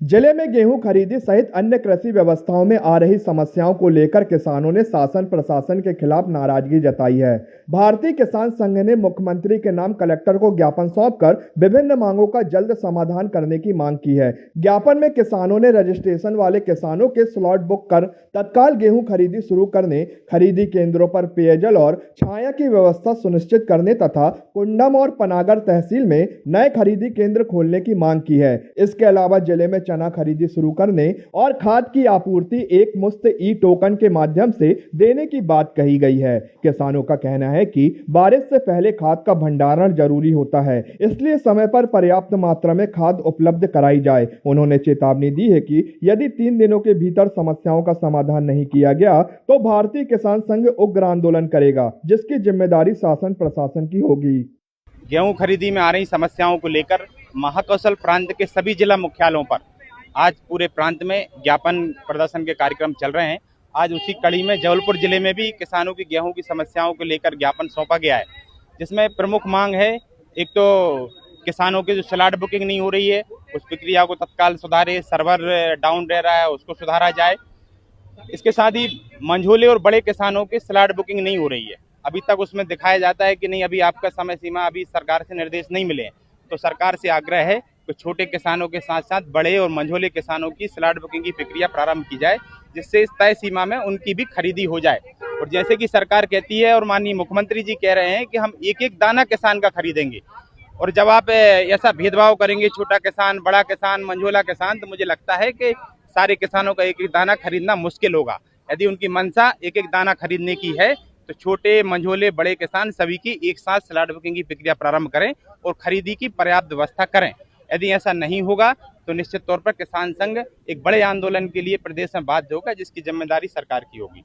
जिले में गेहूं खरीदी सहित अन्य कृषि व्यवस्थाओं में आ रही समस्याओं को लेकर किसानों ने शासन प्रशासन के खिलाफ नाराजगी जताई है। भारतीय किसान संघ ने मुख्यमंत्री के नाम कलेक्टर को ज्ञापन सौंपकर विभिन्न मांगों का जल्द समाधान करने की मांग की है। ज्ञापन में किसानों ने रजिस्ट्रेशन वाले किसानों के स्लॉट बुक कर तत्काल गेहूं खरीदी शुरू करने, खरीदी केंद्रों पर पेयजल और छाया की व्यवस्था सुनिश्चित करने तथा कुंडम और पनागर तहसील में नए खरीदी केंद्र खोलने की मांग की है। इसके अलावा जिले में चना खरीदी शुरू करने और खाद की आपूर्ति एक मुश्त ई टोकन के माध्यम से देने की बात कही गई है। किसानों का कहना है कि बारिश से पहले खाद का भंडारण जरूरी होता है, इसलिए समय पर पर्याप्त मात्रा में खाद उपलब्ध कराई जाए। उन्होंने चेतावनी दी है कि यदि 3 दिनों के भीतर समस्याओं का समाधान नहीं किया गया तो भारतीय किसान संघ उग्र आंदोलन करेगा, जिसकी जिम्मेदारी शासन प्रशासन की होगी। गेहूं खरीदी में आ रही समस्याओं को लेकर महाकौशल प्रांत के सभी जिला मुख्यालयों पर आज पूरे प्रांत में ज्ञापन प्रदर्शन के कार्यक्रम चल रहे हैं। आज उसी कड़ी में जबलपुर जिले में भी किसानों की गेहूं की समस्याओं को लेकर ज्ञापन सौंपा गया है, जिसमें प्रमुख मांग है, एक तो किसानों की जो स्लॉट बुकिंग नहीं हो रही है उस प्रक्रिया को तत्काल सुधारे, सर्वर डाउन रह रहा है उसको सुधारा जाए। इसके साथ ही मंझोले और बड़े किसानों की स्लॉट बुकिंग नहीं हो रही है, अभी तक उसमें दिखाया जाता है कि नहीं अभी आपका समय सीमा अभी सरकार से निर्देश नहीं मिले। तो सरकार से आग्रह है कि छोटे किसानों के साथ साथ बड़े और मंझोले किसानों की स्लॉट बुकिंग की प्रक्रिया प्रारंभ की जाए, जिससे इस तय सीमा में उनकी भी खरीदी हो जाए। और जैसे कि सरकार कहती है और माननीय मुख्यमंत्री जी कह रहे हैं कि हम एक एक दाना किसान का खरीदेंगे, और जब आप ऐसा भेदभाव करेंगे छोटा किसान, बड़ा किसान, मंझोला किसान, तो मुझे लगता है कि सारे किसानों का एक एक दाना खरीदना मुश्किल होगा। यदि उनकी मंशा एक एक दाना खरीदने की है तो छोटे, मंझोले, बड़े किसान सभी की एक साथ स्लॉट बुकिंग की प्रक्रिया प्रारंभ करें और खरीदी की पर्याप्त व्यवस्था करें। यदि ऐसा नहीं होगा तो निश्चित तौर पर किसान संघ एक बड़े आंदोलन के लिए प्रदेश में बाध्य होगा, जिसकी जिम्मेदारी सरकार की होगी।